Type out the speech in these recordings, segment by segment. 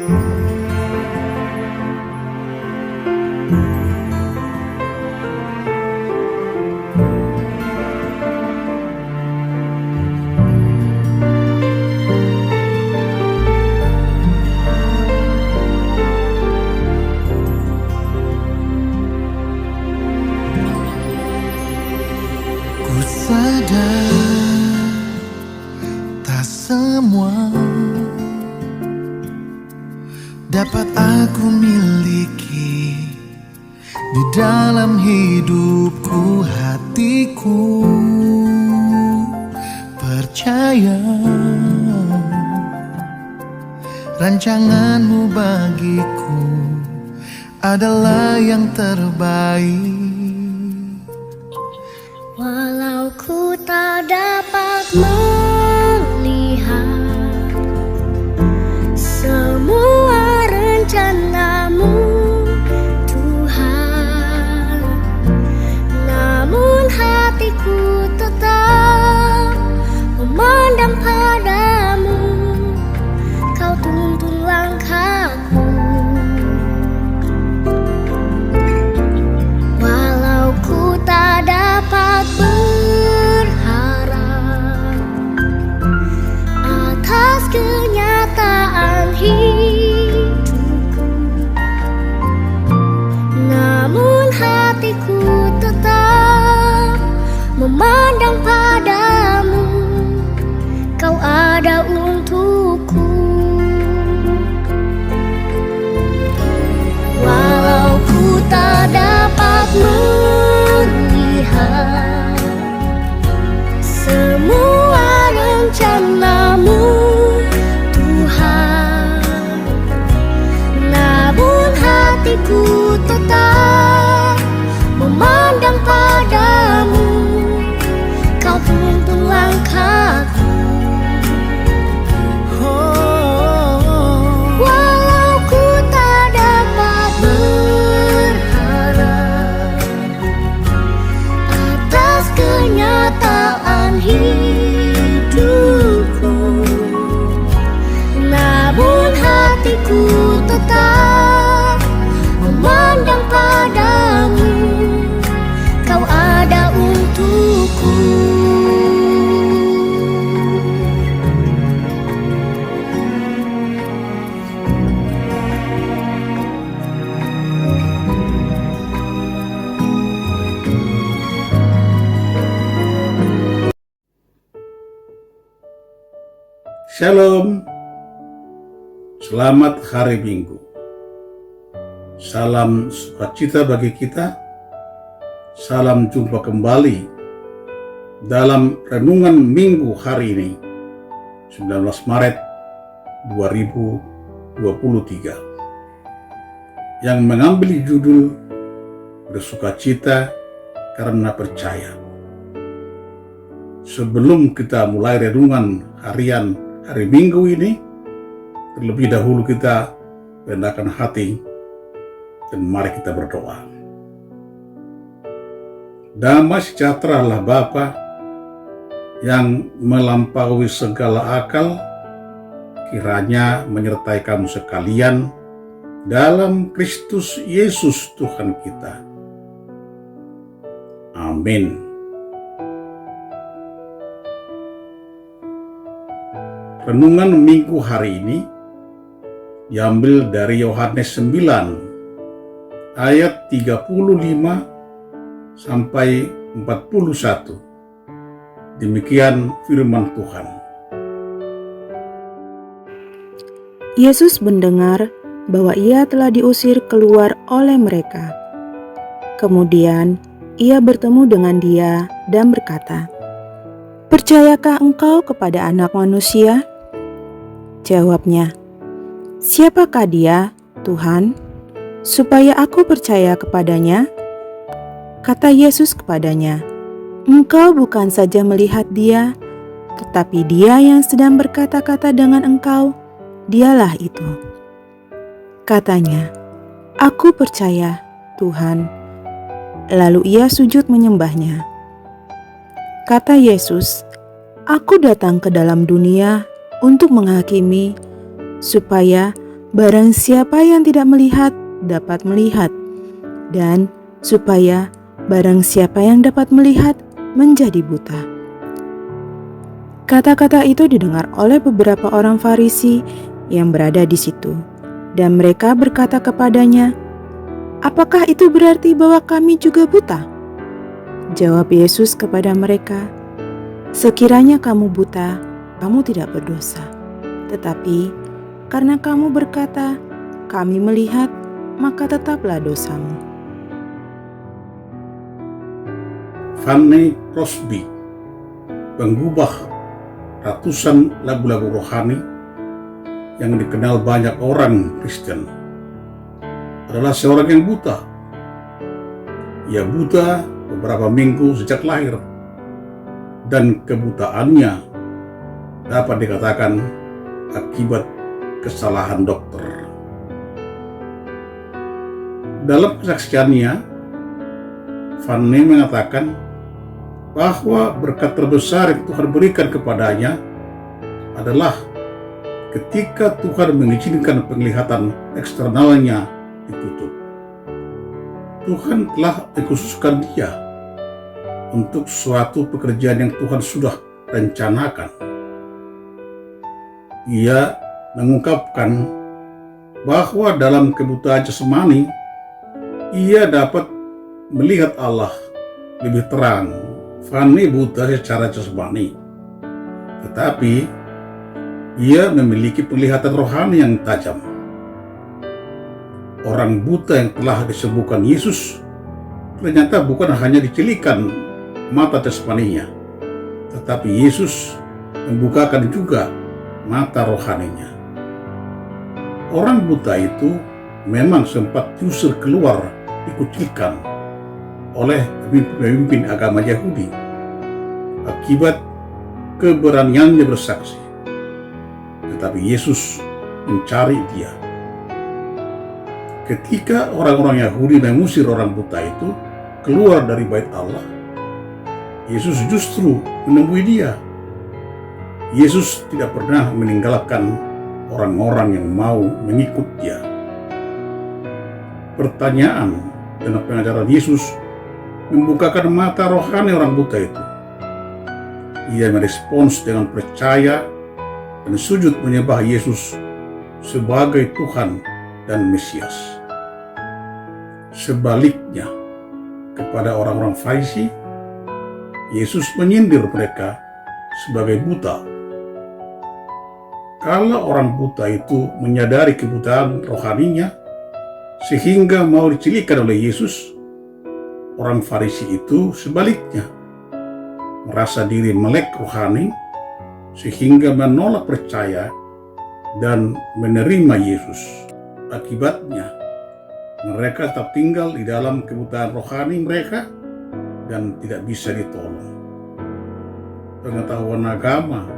Ku sadar tak semua dapat aku miliki di dalam hidupku. Hatiku percaya rancanganmu bagiku adalah yang terbaik. Walau ku tak dapat melihat semua rencanamu, Tuhan, namun hatiku tetap memandang padamu. Kau tuntun langkahku. Walau ku tak dapat berharap atas kenyataan hidupku, namun hatiku tetap memandang padamu. Kau ada untukku. Walau ku tak dapat melihat semua rencanamu, Tuhan, namun hatiku tetap memandang padamu. Kau tuntun langkahku. Walau ku tak dapat berharap atas kenyataan hidupku, namun hatiku tetap memandang padamu. Kau ada untukku. Shalom, selamat hari Minggu. Salam sukacita bagi kita. Salam jumpa kembali dalam renungan Minggu hari ini, 19 Maret 2023, yang mengambil judul Bersukacita karena Percaya. Sebelum kita mulai renungan harian hari Minggu ini, terlebih dahulu kita rendahkan hati dan mari kita berdoa. Damai sejahtera Allah Bapa yang melampaui segala akal, kiranya menyertai kamu sekalian dalam Kristus Yesus Tuhan kita. Amin. Renungan Minggu hari ini diambil dari Yohanes 9 ayat 35 sampai 41. Demikian firman Tuhan. Yesus mendengar bahwa ia telah diusir keluar oleh mereka. Kemudian ia bertemu dengan dia dan berkata, "Percayakah engkau kepada Anak Manusia?" Jawabnya, "Siapakah dia, Tuhan, supaya aku percaya kepadanya?" Kata Yesus kepadanya, "Engkau bukan saja melihat dia, tetapi dia yang sedang berkata-kata dengan engkau, dialah itu." Katanya, "Aku percaya, Tuhan." Lalu ia sujud menyembahnya. Kata Yesus, "Aku datang ke dalam dunia untuk menghakimi, supaya barang siapa yang tidak melihat dapat melihat, dan supaya barang siapa yang dapat melihat menjadi buta. Kata-kata itu didengar oleh beberapa orang Farisi yang berada di situ, dan mereka berkata kepadanya, "Apakah itu berarti bahwa kami juga buta?" Jawab Yesus kepada mereka, "Sekiranya kamu buta, kamu tidak berdosa. Tetapi karena kamu berkata, 'Kami melihat,' maka tetaplah dosamu." Fanny Crosby, pengubah ratusan lagu-lagu rohani yang dikenal banyak orang Kristen, adalah seorang yang buta. Ia buta beberapa minggu sejak lahir, dan kebutaannya dapat dikatakan akibat kesalahan dokter. Dalam kesaksiannya, Fanny mengatakan bahwa berkat terbesar yang Tuhan berikan kepadanya adalah ketika Tuhan mengizinkan penglihatan eksternalnya ditutup. Tuhan telah mengkhususkan dia untuk suatu pekerjaan yang Tuhan sudah rencanakan. Ia mengungkapkan bahwa dalam kebutaan jasmani, ia dapat melihat Allah lebih terang. Fanny buta secara jasmani, tetapi ia memiliki penglihatan rohani yang tajam. Orang buta yang telah disembuhkan Yesus ternyata bukan hanya dicelikan mata jasmaninya, tetapi Yesus membukakan juga mata rohaninya. Orang buta itu memang sempat diusir keluar, dikucilkan oleh pemimpin agama Yahudi akibat keberaniannya bersaksi. Tetapi Yesus mencari dia. Ketika orang-orang Yahudi mengusir orang buta itu keluar dari bait Allah, Yesus justru menemui dia. Yesus tidak pernah meninggalkan orang-orang yang mau mengikut dia. Pertanyaan dan pengajaran Yesus membukakan mata rohani orang buta itu. Ia merespons dengan percaya dan sujud menyembah Yesus sebagai Tuhan dan Mesias. Sebaliknya, kepada orang-orang Farisi, Yesus menyindir mereka sebagai buta. Kalau orang buta itu menyadari kebutaan rohaninya sehingga mau dicilikan oleh Yesus, orang Farisi itu sebaliknya merasa diri melek rohani sehingga menolak percaya dan menerima Yesus. Akibatnya, mereka tetap tinggal di dalam kebutaan rohani mereka dan tidak bisa ditolong. Pengetahuan agama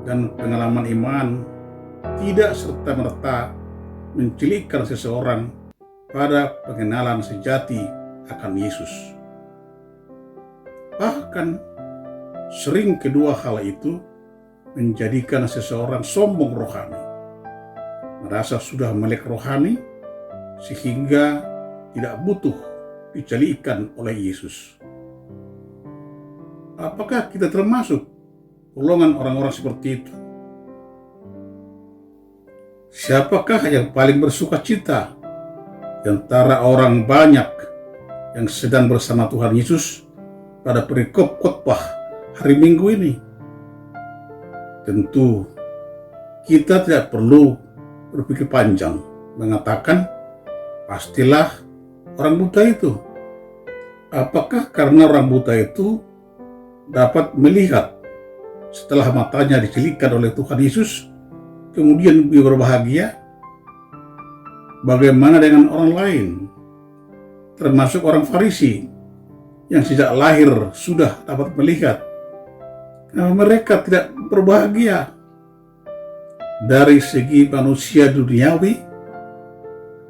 dan pengalaman iman tidak serta-merta mencilikan seseorang pada pengenalan sejati akan Yesus. Bahkan sering kedua hal itu menjadikan seseorang sombong rohani, merasa sudah melek rohani sehingga tidak butuh dicelikan oleh Yesus. Apakah kita termasuk golongan orang-orang seperti itu? Siapakah yang paling bersuka cita di antara orang banyak yang sedang bersama Tuhan Yesus pada perikop khotbah hari Minggu ini? Tentu kita tidak perlu berpikir panjang mengatakan pastilah orang buta itu. Apakah karena orang buta itu dapat melihat setelah matanya dicelikan oleh Tuhan Yesus kemudian dia berbahagia? Bagaimana dengan orang lain, termasuk orang Farisi yang sejak lahir sudah dapat melihat? Mereka tidak berbahagia. Dari segi manusia duniawi,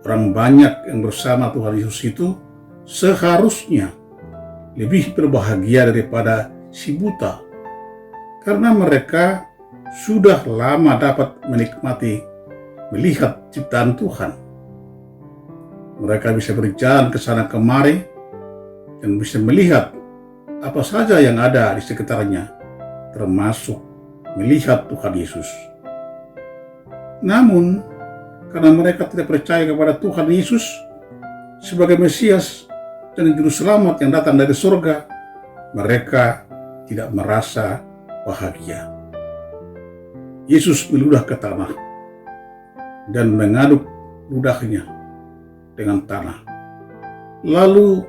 orang banyak yang bersama Tuhan Yesus itu seharusnya lebih berbahagia daripada si buta, karena mereka sudah lama dapat menikmati melihat ciptaan Tuhan. Mereka bisa berjalan ke sana kemari dan bisa melihat apa saja yang ada di sekitarnya, termasuk melihat Tuhan Yesus. Namun, karena mereka tidak percaya kepada Tuhan Yesus sebagai Mesias dan Juru Selamat yang datang dari surga, mereka tidak merasa bahagia. Yesus meludah ke tanah dan mengaduk ludahnya dengan tanah, lalu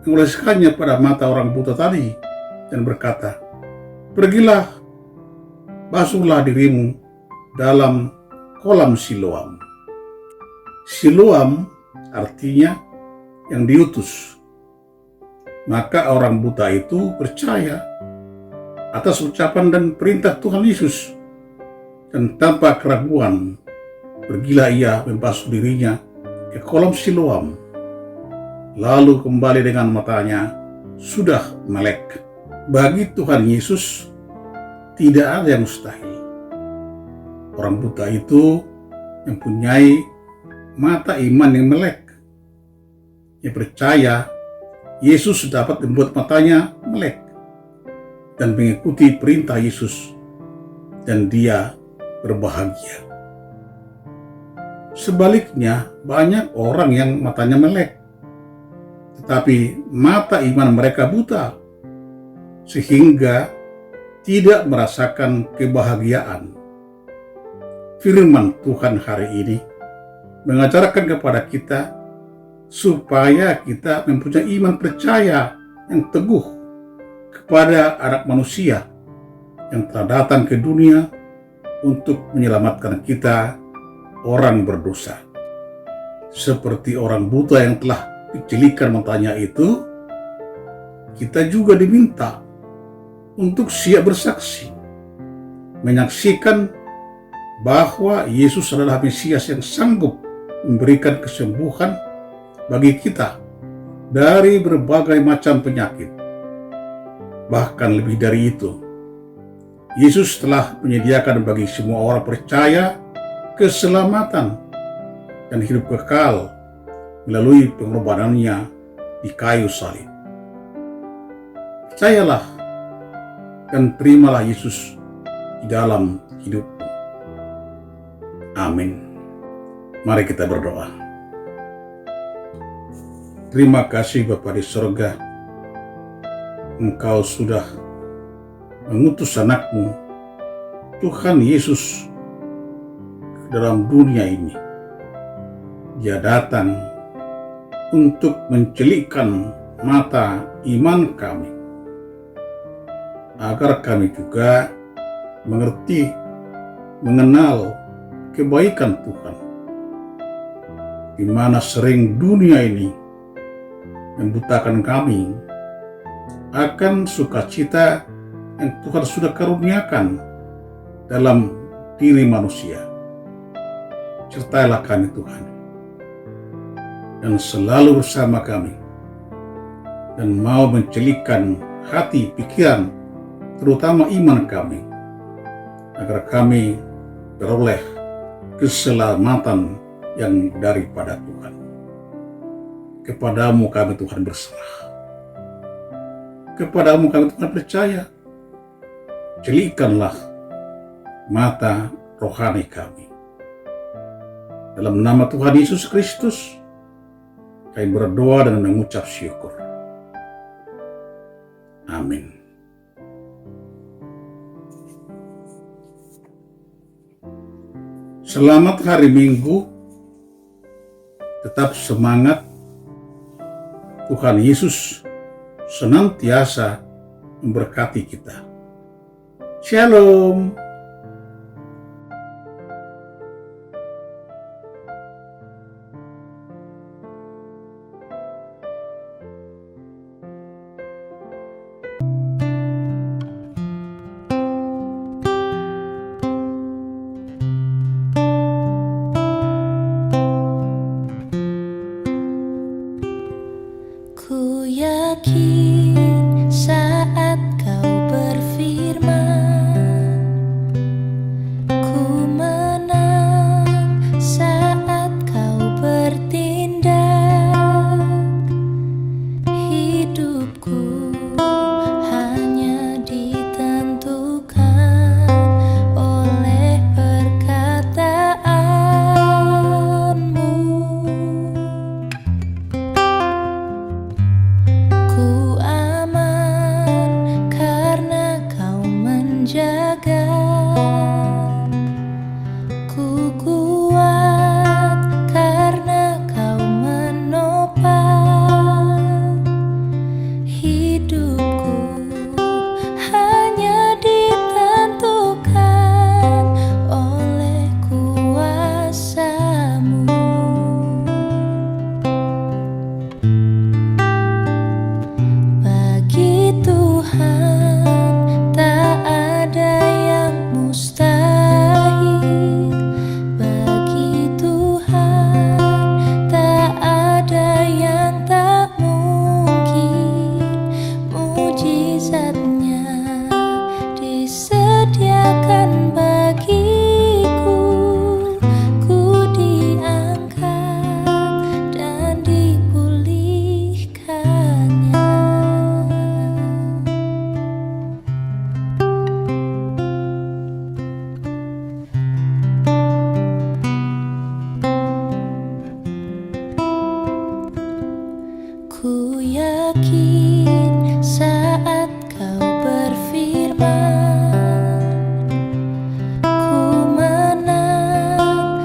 mengoleskannya pada mata orang buta tadi dan berkata, "Pergilah, basuhlah dirimu dalam kolam Siloam." Siloam artinya yang diutus. Maka orang buta itu percaya atas ucapan dan perintah Tuhan Yesus, dan tanpa keraguan pergilah ia membasuh dirinya ke kolam Siloam, lalu kembali dengan matanya sudah melek. Bagi Tuhan Yesus tidak ada yang mustahil. Orang buta itu mempunyai mata iman yang melek. Ia percaya Yesus dapat membuat matanya melek dan mengikuti perintah Yesus, dan dia berbahagia. Sebaliknya, banyak orang yang matanya melek, tetapi mata iman mereka buta, sehingga tidak merasakan kebahagiaan. Firman Tuhan hari ini mengajarkan kepada kita supaya kita mempunyai iman percaya yang teguh kepada Anak Manusia yang telah datang ke dunia untuk menyelamatkan kita, orang berdosa. Seperti orang buta yang telah dicelikan matanya itu, kita juga diminta untuk siap bersaksi, menyaksikan bahwa Yesus adalah Mesias yang sanggup memberikan kesembuhan bagi kita dari berbagai macam penyakit. Bahkan lebih dari itu, Yesus telah menyediakan bagi semua orang percaya keselamatan dan hidup kekal melalui pengorbanannya di kayu salib. Percayalah dan terimalah Yesus di dalam hidupmu. Amin. Mari kita berdoa. Terima kasih Bapa di sorga, Engkau sudah mengutus anakmu, Tuhan Yesus, dalam dunia ini. Dia datang untuk mencelikkan mata iman kami, agar kami juga mengerti, mengenal kebaikan Tuhan, di mana sering dunia ini membutakan kami akan sukacita yang Tuhan sudah karuniakan dalam diri manusia. Sertailah kami Tuhan, dan selalu bersama kami, dan mau mencelikkan hati, pikiran, terutama iman kami, agar kami beroleh keselamatan yang daripada Tuhan. Kepadamu kami Tuhan berserah, kepadamu kami Tuhan percaya. Celikkanlah mata rohani kami. Dalam nama Tuhan Yesus Kristus, kami berdoa dan mengucap syukur. Amin. Selamat hari Minggu. Tetap semangat. Tuhan Yesus senantiasa memberkati kita. Shalom. Ku yakin saat kau berfirman,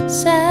Saya